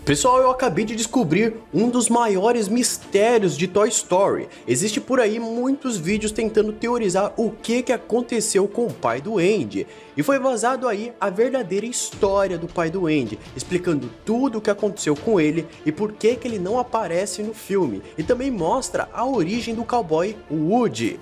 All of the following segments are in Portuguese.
Pessoal, eu acabei de descobrir um dos maiores mistérios de Toy Story. Existe por aí muitos vídeos tentando teorizar o que aconteceu com o pai do Andy. E foi vazado aí a verdadeira história do pai do Andy, explicando tudo o que aconteceu com ele e por que ele não aparece no filme. E também mostra a origem do cowboy Woody.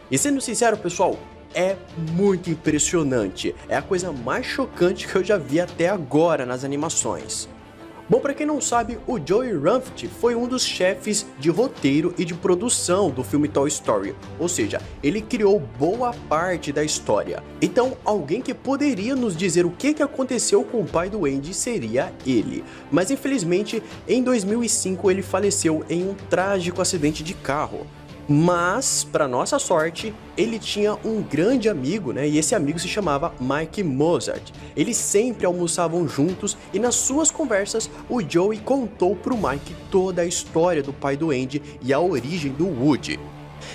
E sendo sincero, pessoal, é muito impressionante. É a coisa mais chocante que eu já vi até agora nas animações. Bom, para quem não sabe, o Joey Ranft foi um dos chefes de roteiro e de produção do filme Toy Story, ou seja, ele criou boa parte da história. Então, alguém que poderia nos dizer o que aconteceu com o pai do Andy seria ele. Mas infelizmente, em 2005 ele faleceu em um trágico acidente de carro. Mas, para nossa sorte, ele tinha um grande amigo, né? E esse amigo se chamava Mike Mozart. Eles sempre almoçavam juntos e nas suas conversas, o Joey contou pro Mike toda a história do pai do Andy e a origem do Woody.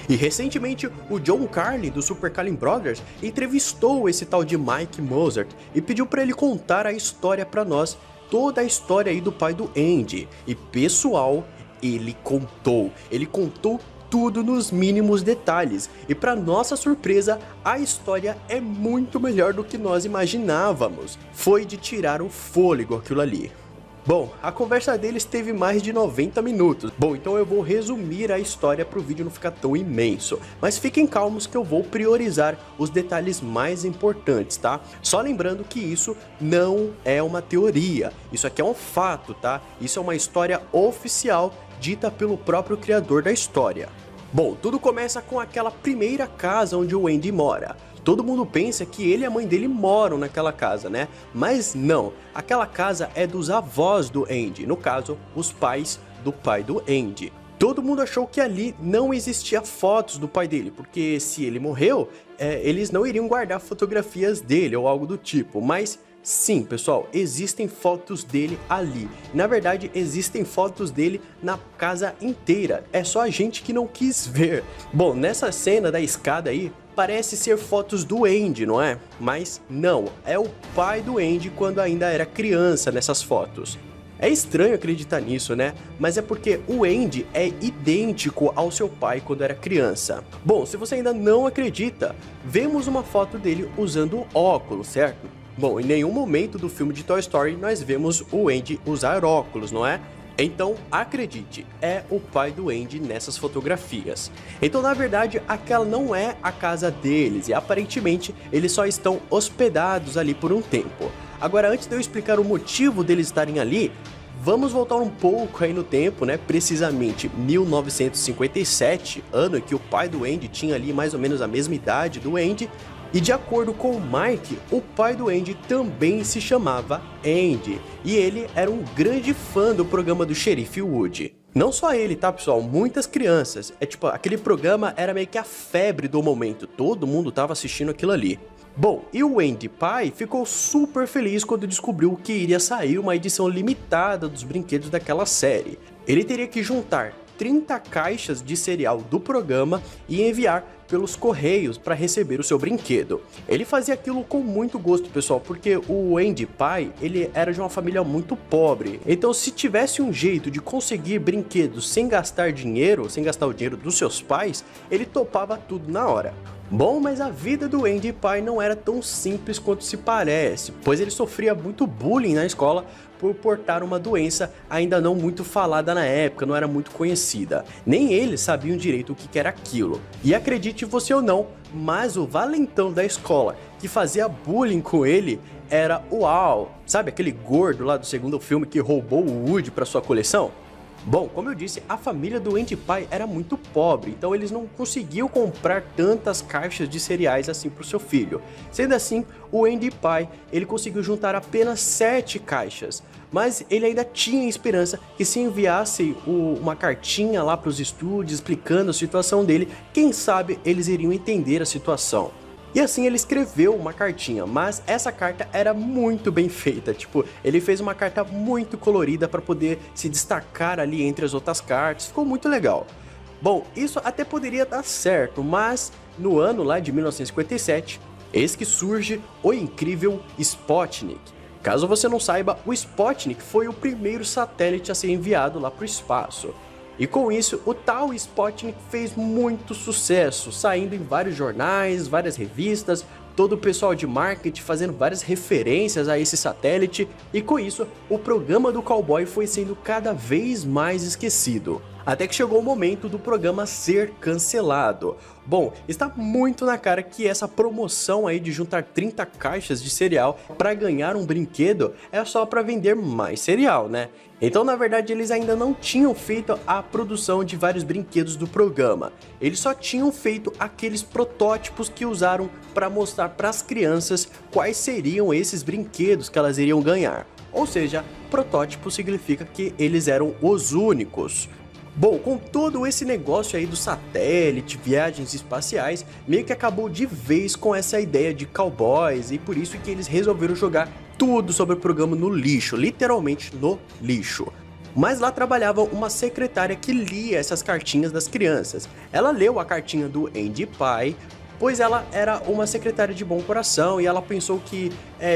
E recentemente, o John Carlin do Super Carlin Brothers entrevistou esse tal de Mike Mozart e pediu para ele contar a história para nós, toda a história aí do pai do Andy. E pessoal, ele contou tudo nos mínimos detalhes, e para nossa surpresa, a história é muito melhor do que nós imaginávamos. Foi de tirar o fôlego aquilo ali. Bom, a conversa deles teve mais de 90 minutos. Bom, então eu vou resumir a história para o vídeo não ficar tão imenso. Mas fiquem calmos que eu vou priorizar os detalhes mais importantes, tá? Só lembrando que isso não é uma teoria, isso aqui é um fato, tá? Isso é uma história oficial dita pelo próprio criador da história. Bom, tudo começa com aquela primeira casa onde o Andy mora. Todo mundo pensa que ele e a mãe dele moram naquela casa, né? Mas não, aquela casa é dos avós do Andy, no caso, os pais do pai do Andy. Todo mundo achou que ali não existia fotos do pai dele, porque se ele morreu, eles não iriam guardar fotografias dele ou algo do tipo, mas sim, pessoal, existem fotos dele ali. Na verdade, existem fotos dele na casa inteira. É só a gente que não quis ver. Bom, nessa cena da escada aí, parece ser fotos do Andy, não é? Mas não, é o pai do Andy quando ainda era criança nessas fotos. É estranho acreditar nisso, né? Mas é porque o Andy é idêntico ao seu pai quando era criança. Bom, se você ainda não acredita, vemos uma foto dele usando óculos, certo? Bom, em nenhum momento do filme de Toy Story nós vemos o Andy usar óculos, não é? Então, acredite, é o pai do Andy nessas fotografias. Então, na verdade, aquela não é a casa deles e aparentemente eles só estão hospedados ali por um tempo. Agora, antes de eu explicar o motivo deles estarem ali, vamos voltar um pouco aí no tempo, né? Precisamente 1957, ano em que o pai do Andy tinha ali mais ou menos a mesma idade do Andy. E de acordo com o Mike, o pai do Andy também se chamava Andy, e ele era um grande fã do programa do Xerife Woody. Não só ele, tá, pessoal? Muitas crianças. Tipo, aquele programa era meio que a febre do momento, todo mundo tava assistindo aquilo ali. Bom, e o Andy pai ficou super feliz quando descobriu que iria sair uma edição limitada dos brinquedos daquela série. Ele teria que juntar 30 caixas de cereal do programa e enviar pelos correios para receber o seu brinquedo. Ele fazia aquilo com muito gosto, pessoal, porque o Andy pai, ele era de uma família muito pobre. Então, se tivesse um jeito de conseguir brinquedos sem gastar dinheiro, sem gastar o dinheiro dos seus pais, ele topava tudo na hora. Bom, mas a vida do Andy pai não era tão simples quanto se parece, pois ele sofria muito bullying na escola por portar uma doença ainda não muito falada na época, não era muito conhecida. Nem eles sabiam direito o que era aquilo. E acredite você ou não, mas o valentão da escola que fazia bullying com ele era o Al, sabe aquele gordo lá do segundo filme que roubou o Woody para sua coleção? Bom, como eu disse, a família do Andy pai era muito pobre, então eles não conseguiam comprar tantas caixas de cereais assim para o seu filho. Sendo assim, o Andy pai, ele conseguiu juntar apenas 7 caixas, mas ele ainda tinha esperança que se enviasse uma cartinha lá para os estúdios explicando a situação dele, quem sabe eles iriam entender a situação. E assim ele escreveu uma cartinha, mas essa carta era muito bem feita, tipo, ele fez uma carta muito colorida para poder se destacar ali entre as outras cartas, ficou muito legal. Bom, isso até poderia dar certo, mas no ano lá de 1957, eis que surge o incrível Sputnik. Caso você não saiba, o Sputnik foi o primeiro satélite a ser enviado lá para o espaço. E com isso, o tal Sputnik fez muito sucesso, saindo em vários jornais, várias revistas, todo o pessoal de marketing fazendo várias referências a esse satélite, e com isso, o programa do cowboy foi sendo cada vez mais esquecido. Até que chegou o momento do programa ser cancelado. Bom, está muito na cara que essa promoção aí de juntar 30 caixas de cereal para ganhar um brinquedo é só para vender mais cereal, né? Então, na verdade, eles ainda não tinham feito a produção de vários brinquedos do programa. Eles só tinham feito aqueles protótipos que usaram para mostrar para as crianças quais seriam esses brinquedos que elas iriam ganhar. Ou seja, protótipo significa que eles eram os únicos. Bom, com todo esse negócio aí do satélite, viagens espaciais, meio que acabou de vez com essa ideia de cowboys, e por isso que eles resolveram jogar tudo sobre o programa no lixo, literalmente no lixo. Mas lá trabalhava uma secretária que lia essas cartinhas das crianças. Ela leu a cartinha do Andy Pie, pois ela era uma secretária de bom coração e ela pensou que,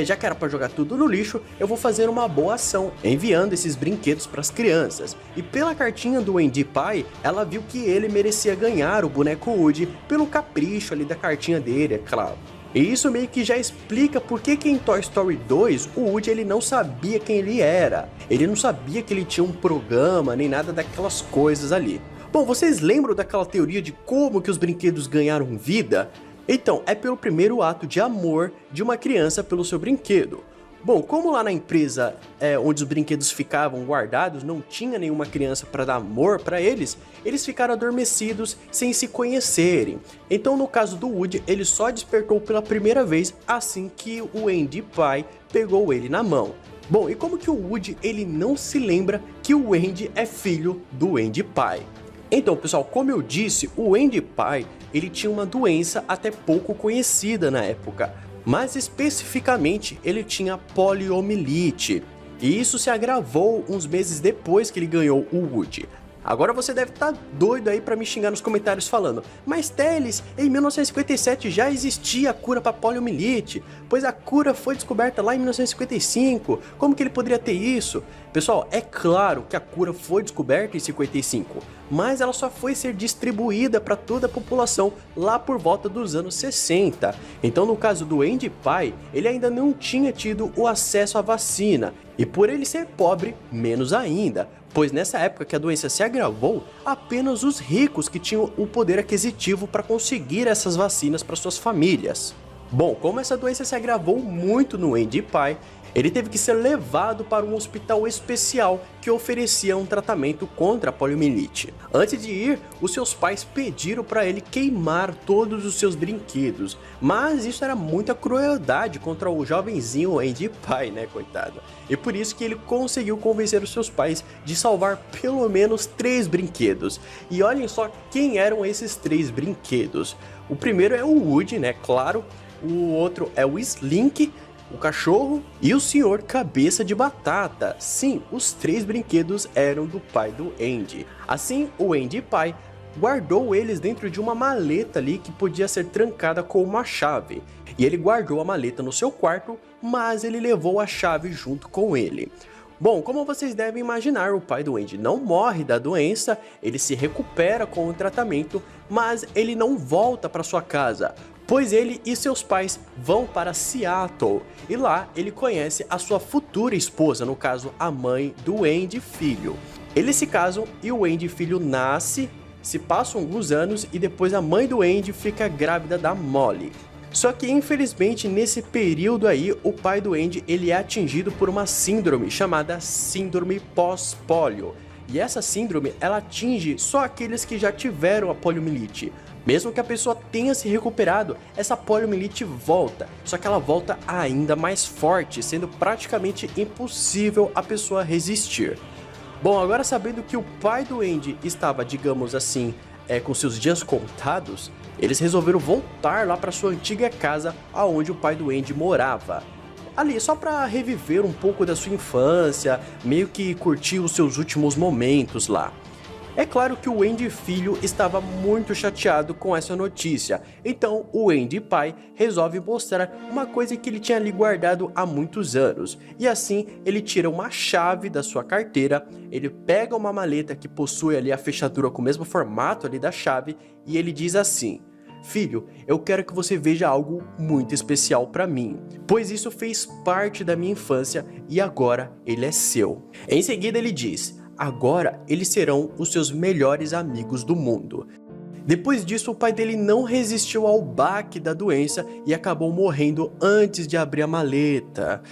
já que era para jogar tudo no lixo, eu vou fazer uma boa ação, enviando esses brinquedos para as crianças. E pela cartinha do Andy Pie, ela viu que ele merecia ganhar o boneco Woody pelo capricho ali da cartinha dele, é claro. E isso meio que já explica por que em Toy Story 2 o Woody ele não sabia quem ele era. Ele não sabia que ele tinha um programa nem nada daquelas coisas ali. Bom, vocês lembram daquela teoria de como que os brinquedos ganharam vida? Então, é pelo primeiro ato de amor de uma criança pelo seu brinquedo. Bom, como lá na empresa onde os brinquedos ficavam guardados não tinha nenhuma criança para dar amor para eles, eles ficaram adormecidos sem se conhecerem. Então, no caso do Woody, ele só despertou pela primeira vez assim que o Andy Pie pegou ele na mão. Bom, e como que o Woody ele não se lembra que o Andy é filho do Andy Pie? Então, pessoal, como eu disse, o Andy Pie ele tinha uma doença até pouco conhecida na época, mas especificamente ele tinha poliomielite, e isso se agravou uns meses depois que ele ganhou o Woody. Agora você deve estar doido aí para me xingar nos comentários falando: mas Teles, em 1957 já existia a cura para poliomielite, pois a cura foi descoberta lá em 1955, como que ele poderia ter isso? Pessoal, é claro que a cura foi descoberta em 55, mas ela só foi ser distribuída para toda a população lá por volta dos anos 60. Então no caso do Andy Pie, ele ainda não tinha tido o acesso à vacina, e por ele ser pobre, menos ainda. Pois nessa época que a doença se agravou, apenas os ricos que tinham o poder aquisitivo para conseguir essas vacinas para suas famílias. Bom, como essa doença se agravou muito no Andy Pie, ele teve que ser levado para um hospital especial que oferecia um tratamento contra a poliomielite. Antes de ir, os seus pais pediram para ele queimar todos os seus brinquedos, mas isso era muita crueldade contra o jovenzinho Andy Pie, né, coitado. E por isso que ele conseguiu convencer os seus pais de salvar pelo menos 3 brinquedos. E olhem só quem eram esses 3 brinquedos. O primeiro é o Woody, né, claro. O outro é o Slink, o cachorro, e o senhor Cabeça de Batata. Sim, os 3 brinquedos eram do pai do Andy. Assim, o Andy Pie guardou eles dentro de uma maleta ali que podia ser trancada com uma chave. E ele guardou a maleta no seu quarto, mas ele levou a chave junto com ele. Bom, como vocês devem imaginar, o pai do Andy não morre da doença, ele se recupera com o tratamento, mas ele não volta para sua casa, pois ele e seus pais vão para Seattle, e lá ele conhece a sua futura esposa, no caso a mãe do Andy filho. Eles se casam e o Andy filho nasce, se passam alguns anos e depois a mãe do Andy fica grávida da Molly. Só que infelizmente nesse período aí o pai do Andy ele é atingido por uma síndrome chamada síndrome pós-polio. E essa síndrome ela atinge só aqueles que já tiveram a poliomielite. Mesmo que a pessoa tenha se recuperado, essa poliomielite volta, só que ela volta ainda mais forte, sendo praticamente impossível a pessoa resistir. Bom, agora sabendo que o pai do Andy estava, digamos assim, com seus dias contados, eles resolveram voltar lá para sua antiga casa, aonde o pai do Andy morava. Ali, só para reviver um pouco da sua infância, meio que curtir os seus últimos momentos lá. É claro que o Andy filho estava muito chateado com essa notícia, então o Andy pai resolve mostrar uma coisa que ele tinha ali guardado há muitos anos, e assim ele tira uma chave da sua carteira, ele pega uma maleta que possui ali a fechadura com o mesmo formato ali da chave, e ele diz assim: filho, eu quero que você veja algo muito especial para mim, pois isso fez parte da minha infância e agora ele é seu. Em seguida ele diz: agora eles serão os seus melhores amigos do mundo. Depois disso, o pai dele não resistiu ao baque da doença e acabou morrendo antes de abrir a maleta.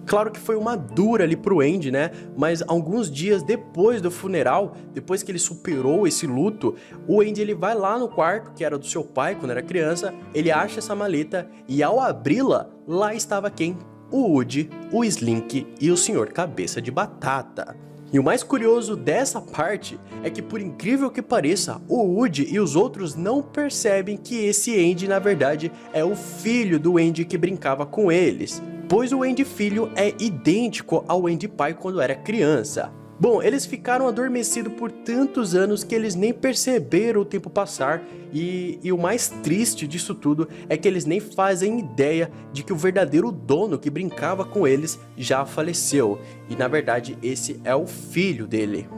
Claro que foi uma dura ali pro Andy, né? Mas alguns dias depois do funeral, depois que ele superou esse luto, o Andy ele vai lá no quarto, que era do seu pai quando era criança, ele acha essa maleta e ao abri-la, lá estava quem? O Woody, o Slink e o Sr. Cabeça de Batata. E o mais curioso dessa parte é que, por incrível que pareça, o Woody e os outros não percebem que esse Andy na verdade é o filho do Andy que brincava com eles, pois o Andy filho é idêntico ao Andy pai quando era criança. Bom, eles ficaram adormecidos por tantos anos que eles nem perceberam o tempo passar e o mais triste disso tudo é que eles nem fazem ideia de que o verdadeiro dono que brincava com eles já faleceu e na verdade esse é o filho dele.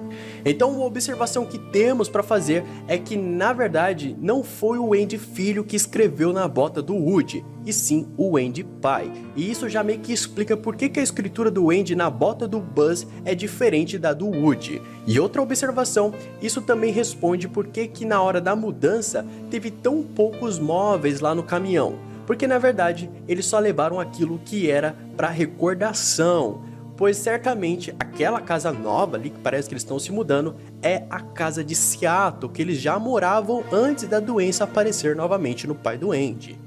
Então uma observação que temos para fazer é que na verdade não foi o Andy filho que escreveu na bota do Woody, e sim o Andy pai. E isso já meio que explica por que a escritura do Andy na bota do Buzz é diferente da do Woody. E outra observação, isso também responde por que na hora da mudança teve tão poucos móveis lá no caminhão. Porque na verdade eles só levaram aquilo que era para recordação. Pois certamente aquela casa nova ali, que parece que eles estão se mudando, é a casa de Seattle, que eles já moravam antes da doença aparecer novamente no pai do Andy.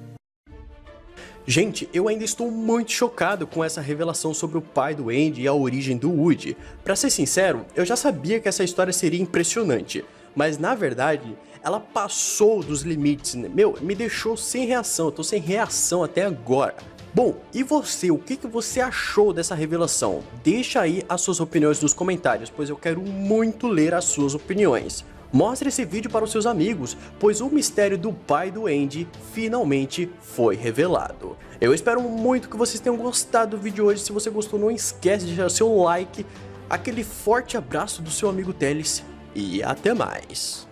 Gente, eu ainda estou muito chocado com essa revelação sobre o pai do Andy e a origem do Woody. Pra ser sincero, eu já sabia que essa história seria impressionante, mas na verdade, ela passou dos limites, né? Meu, me deixou sem reação, eu tô sem reação até agora. Bom, e você, o que você achou dessa revelação? Deixa aí as suas opiniões nos comentários, pois eu quero muito ler as suas opiniões. Mostre esse vídeo para os seus amigos, pois o mistério do pai do Andy finalmente foi revelado. Eu espero muito que vocês tenham gostado do vídeo hoje. Se você gostou, não esquece de deixar seu like, aquele forte abraço do seu amigo Teles e até mais.